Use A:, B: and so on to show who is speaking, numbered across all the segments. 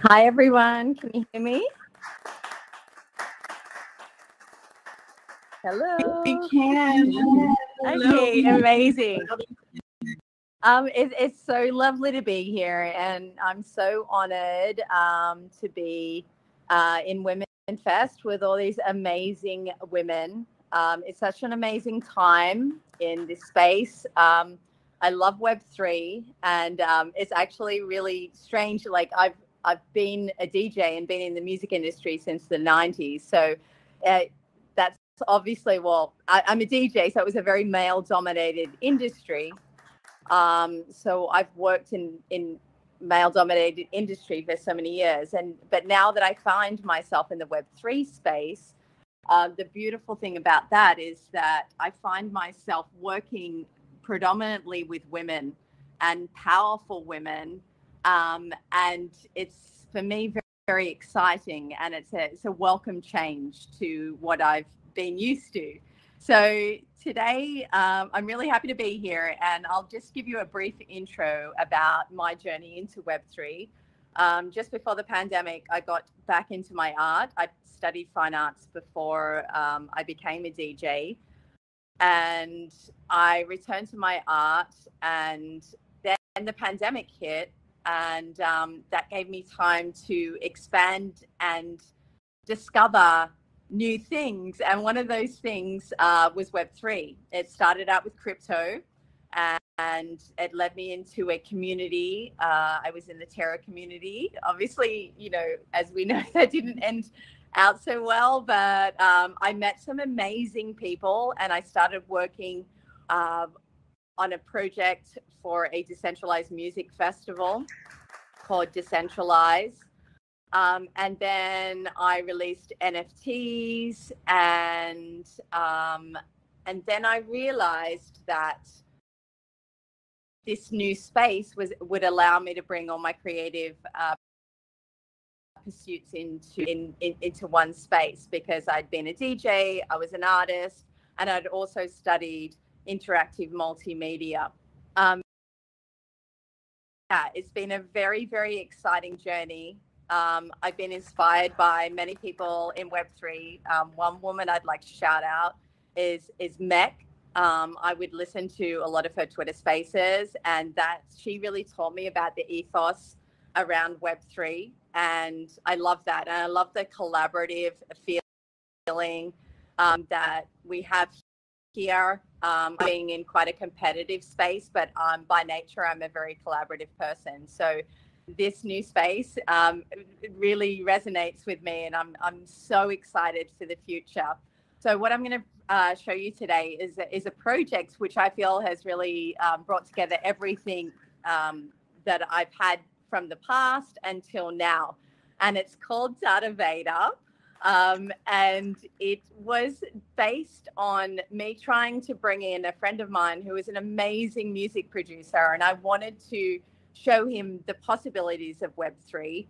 A: Hi, everyone. Can you hear me? Hello.
B: We can.
A: Okay, amazing. It's so lovely to be here, and I'm so honored to be in WomenFest with all these amazing women. It's such an amazing time in this space. I love Web3, and it's actually really strange. Like I've been a DJ and been in the music industry since the 90s, so that's obviously I'm a DJ, so it was a very male-dominated industry. So I've worked in male-dominated industry for so many years, but now that I find myself in the Web3 space, the beautiful thing about that is that I find myself working predominantly with women and powerful women, and it's for me very, very exciting, and it's a welcome change to what I've been used to. So today, I'm really happy to be here, and I'll just give you a brief intro about my journey into Web3. Just before the pandemic, I got back into my art. I studied fine arts before I became a DJ, and I returned to my art, and then the pandemic hit, and that gave me time to expand and discover new things. And one of those things was Web3. It started out with crypto, and it led me into a community. I was in the Terra community. Obviously, as we know, that didn't end out so well, but I met some amazing people, and I started working on a project for a decentralized music festival called Decentralize. And then I released NFTs, and then I realized that this new space would allow me to bring all my creative pursuits into one space, because I'd been a DJ, I was an artist, and I'd also studied interactive multimedia. It's been a very, very exciting journey. I've been inspired by many people in Web3. One woman I'd like to shout out is Mech. I would listen to a lot of her Twitter spaces, and that she really taught me about the ethos around Web3. And I love that. And I love the collaborative feeling that we have here, being in quite a competitive space, but by nature, I'm a very collaborative person. So this new space really resonates with me, and I'm so excited for the future. So what I'm going to show you today is a project which I feel has really brought together everything that I've had from the past until now, and it's called Data Vader. And it was based on me trying to bring in a friend of mine who is an amazing music producer, and I wanted to show him the possibilities of Web3,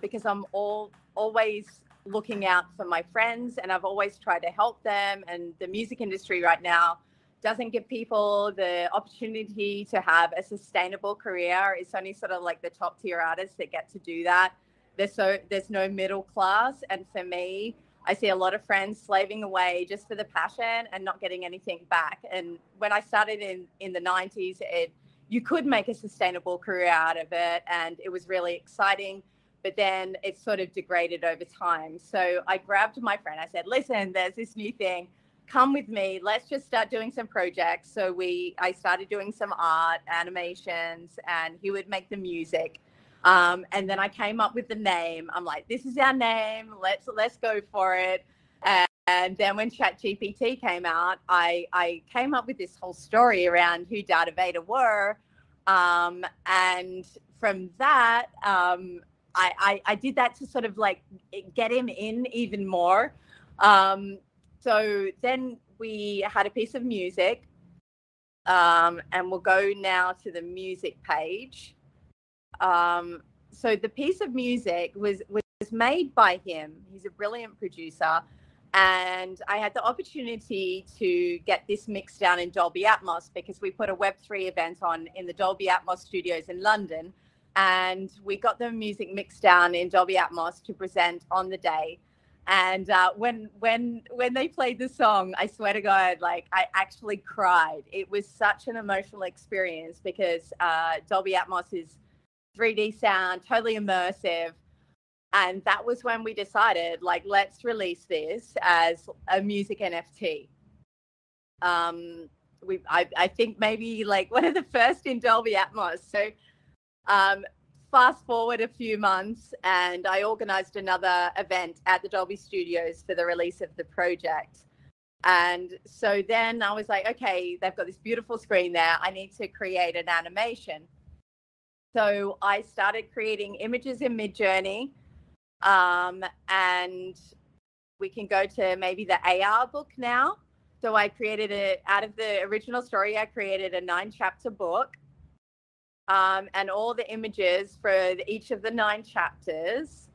A: because I'm always looking out for my friends, and I've always tried to help them. And the music industry right now doesn't give people the opportunity to have a sustainable career. It's only sort of like the top tier artists that get to do that. There's no middle class. And for me, I see a lot of friends slaving away just for the passion and not getting anything back. And when I started in the 90s, you could make a sustainable career out of it, and it was really exciting, but then it sort of degraded over time. So I grabbed my friend. I said, listen, there's this new thing. Come with me. Let's just start doing some projects. So I started doing some art, animations, and he would make the music. And then I came up with the name. I'm like, this is our name. Let's go for it. And then when ChatGPT came out, I came up with this whole story around who Data Vader were. And from that, I did that to sort of like get him in even more. So then we had a piece of music, and we'll go now to the music page. So the piece of music was made by him. He's a brilliant producer. And I had the opportunity to get this mixed down in Dolby Atmos, because we put a Web3 event on in the Dolby Atmos studios in London and we got the music mixed down in Dolby Atmos to present on the day. And when they played the song, I swear to God, like I actually cried. It was such an emotional experience because Dolby Atmos is 3D sound, totally immersive. And that was when we decided, like, let's release this as a music NFT. I think maybe like one of the first in Dolby Atmos. So fast forward a few months, and I organized another event at the Dolby Studios for the release of the project. And so then I was like, okay, they've got this beautiful screen there. I need to create an animation. So I started creating images in Midjourney. And we can go to maybe the AR book now. So I created out of the original story, I created a 9-chapter book. And all the images for each of the 9 chapters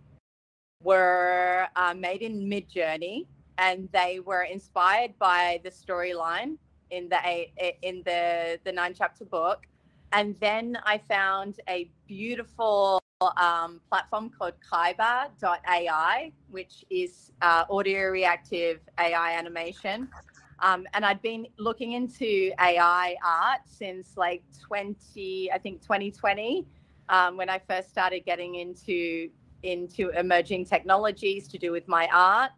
A: were made in Midjourney, and they were inspired by the storyline in the 9-chapter book. And then I found a beautiful platform called Kaiba.ai, which is audio reactive AI animation. And I'd been looking into AI art since like 2020, when I first started getting into emerging technologies to do with my art.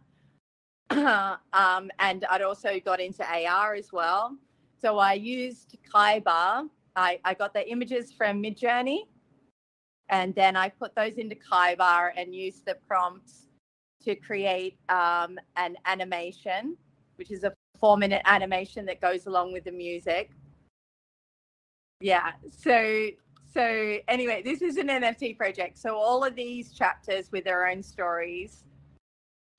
A: And I'd also got into AR as well. So I used Kaiba. I got the images from Midjourney, and then I put those into Kaiba and used the prompts to create an animation, which is a 4-minute animation that goes along with the music. Yeah. So anyway, this is an NFT project. So all of these chapters with their own stories.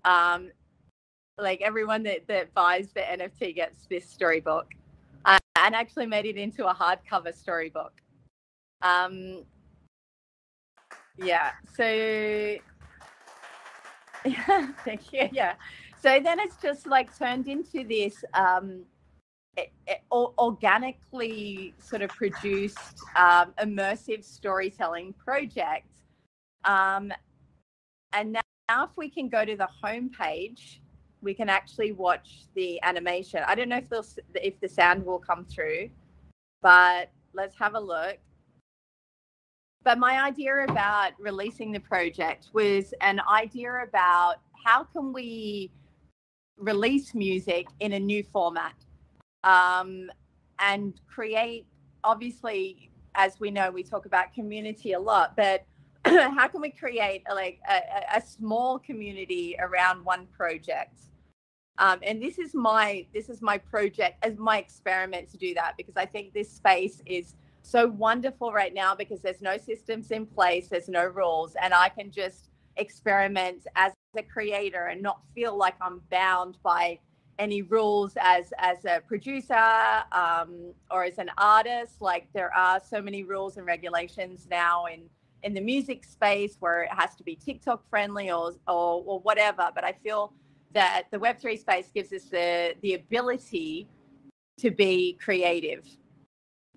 A: Like everyone that buys the NFT gets this storybook, and actually made it into a hardcover storybook. Yeah. So yeah, thank you. Yeah. So then it's just like turned into this organically sort of produced immersive storytelling project. And now if we can go to the homepage, we can actually watch the animation. I don't know if the sound will come through, but let's have a look. But my idea about releasing the project was an idea about how can we release music in a new format, and create, obviously, as we know, we talk about community a lot, but how can we create a small community around one project? And this is my project, as my experiment to do that, because I think this space is so wonderful right now because there's no systems in place, there's no rules, and I can just experiment as a creator and not feel like I'm bound by any rules as a producer or as an artist. Like there are so many rules and regulations now in the music space where it has to be TikTok friendly or whatever. But I feel that the Web3 space gives us the ability to be creative.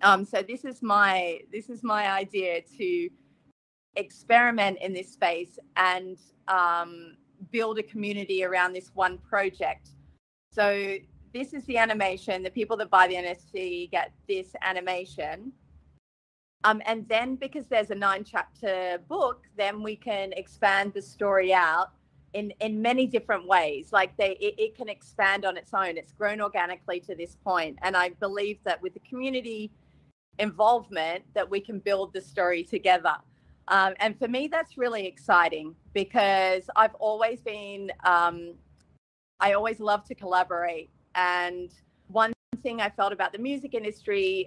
A: So this is my idea to experiment in this space and build a community around this one project. So this is the animation. The people that buy the NFT get this animation. And then because there's a 9-chapter book, then we can expand the story out in many different ways. Like it can expand on its own. It's grown organically to this point. And I believe that with the community involvement that we can build the story together. And for me, that's really exciting because I've always been, I always love to collaborate. And one thing I felt about the music industry,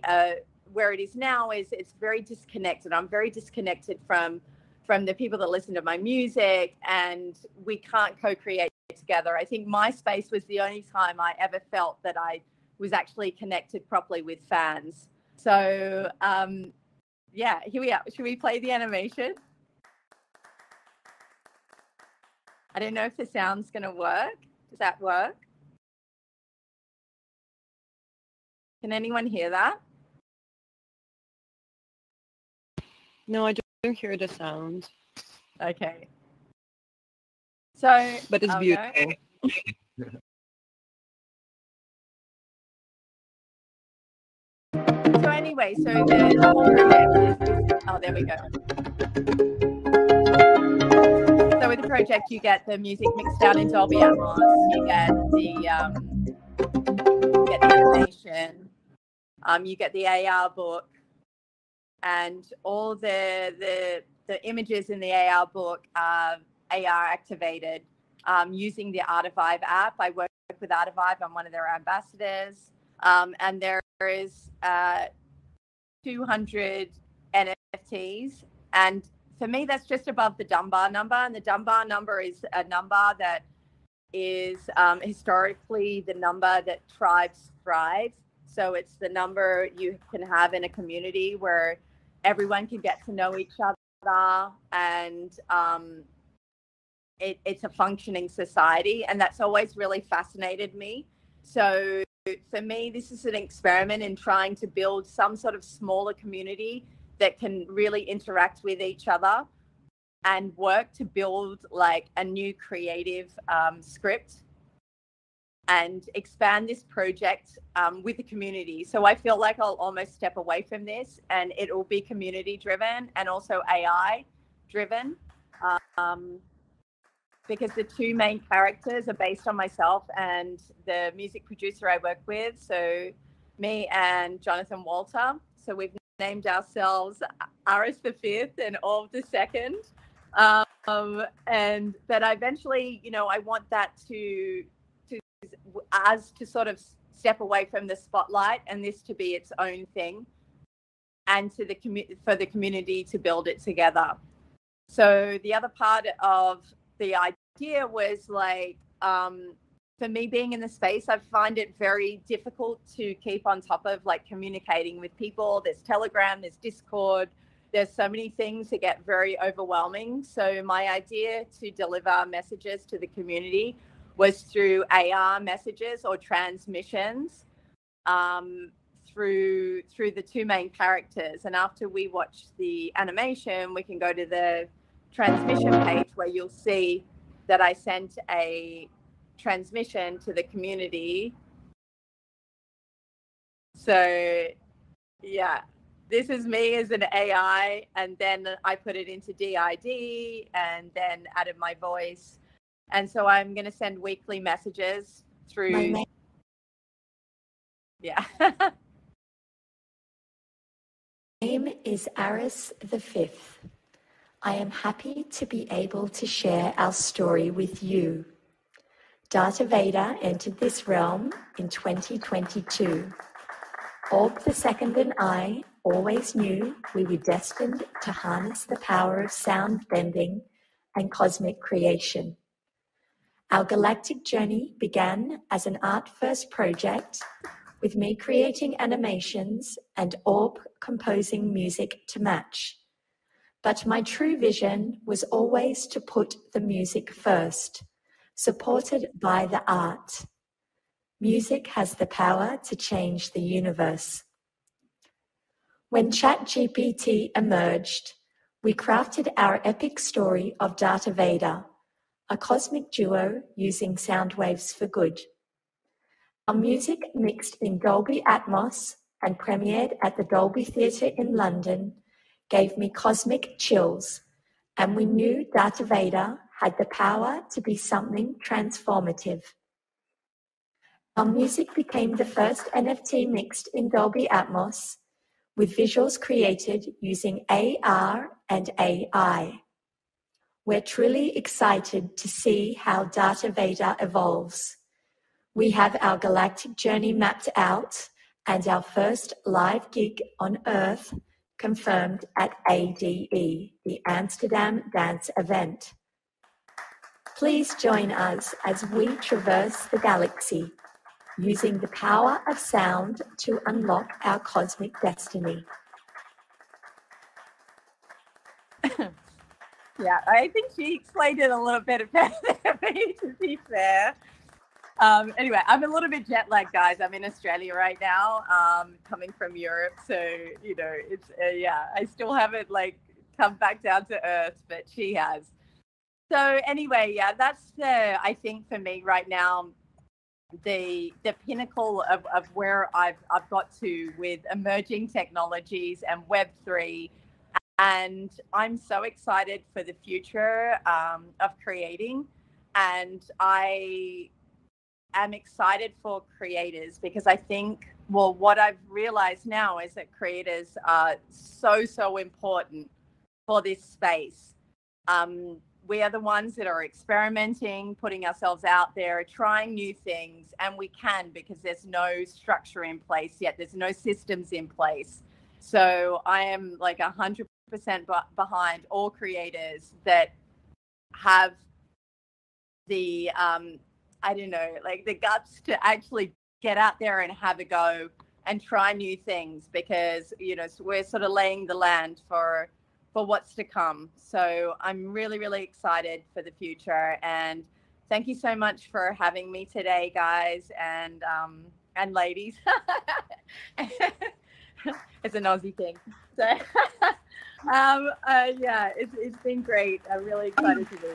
A: where it is now, is it's very disconnected. I'm very disconnected from the people that listen to my music, and we can't co-create together. I think MySpace was the only time I ever felt that I was actually connected properly with fans. So yeah, here we are. Should we play the animation? I don't know if the sound's going to work. Does that work? Can anyone hear that?
B: No, I hear the sound.
A: Okay. So,
B: but it's beautiful.
A: So anyway, so the whole project is oh, there we go. So with the project, you get the music mixed down in Dolby Atmos. You get the animation. You get the AR book, and all the images in the AR book are AR activated using the Artivive app. I work with Artivive. I'm one of their ambassadors, and there is 200 NFTs, and for me, that's just above the Dunbar number. And the Dunbar number is a number that is historically the number that tribes thrive. So it's the number you can have in a community where everyone can get to know each other, and it's a functioning society. And that's always really fascinated me. So for me, this is an experiment in trying to build some sort of smaller community that can really interact with each other and work to build like a new creative script and expand this project with the community. So I feel like I'll almost step away from this, and it will be community driven and also AI driven, because the two main characters are based on myself and the music producer I work with. So me and Jonathan Walter. So we've named ourselves Aris the Fifth and Orb the Second. And that eventually, you know, I want that to sort of step away from the spotlight and this to be its own thing, and to for the community to build it together. So the other part of the idea was like, for me being in the space, I find it very difficult to keep on top of like communicating with people. There's Telegram, there's Discord, there's so many things that get very overwhelming. So my idea to deliver messages to the community was through AR messages or transmissions, through the two main characters. And after we watch the animation, we can go to the transmission page where you'll see that I sent a transmission to the community. So yeah, this is me as an AI, and then I put it into DID and then added my voice. And so I'm going to send weekly messages through. Yeah.
C: Name is Aris the Fifth. I am happy to be able to share our story with you. Darth Vader entered this realm in 2022. Orb the Second and I always knew we were destined to harness the power of sound bending and cosmic creation. Our galactic journey began as an art-first project, with me creating animations and Orb composing music to match. But my true vision was always to put the music first, supported by the art. Music has the power to change the universe. When ChatGPT emerged, we crafted our epic story of Darth Vader, a cosmic duo using sound waves for good. Our music mixed in Dolby Atmos and premiered at the Dolby Theatre in London gave me cosmic chills, and we knew Darth Vader had the power to be something transformative. Our music became the first NFT mixed in Dolby Atmos, with visuals created using AR and AI. We're truly excited to see how Darth Vader evolves. We have our galactic journey mapped out and our first live gig on Earth confirmed at ADE, the Amsterdam Dance Event. Please join us as we traverse the galaxy, using the power of sound to unlock our cosmic destiny.
A: Yeah, I think she explained it a little bit better than me, to be fair. Anyway, I'm a little bit jet lagged, guys. I'm in Australia right now, coming from Europe. So, you know, it's, yeah, I still haven't like come back down to earth, but she has. So anyway, yeah, that's I think for me right now, the pinnacle of where I've got to with emerging technologies and Web3. And I'm so excited for the future of creating. And I am excited for creators because I think, well, what I've realized now is that creators are so important for this space. We are the ones that are experimenting, putting ourselves out there, trying new things, and we can because there's no structure in place yet. There's no systems in place. So I am like 100% behind all creators that have the, I don't know, like the guts to actually get out there and have a go and try new things because, you know, so we're sort of laying the land for what's to come. So I'm really excited for the future. And thank you so much for having me today, guys and ladies. It's an Aussie thing. So yeah, it's been great. I'm really excited to be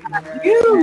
A: here.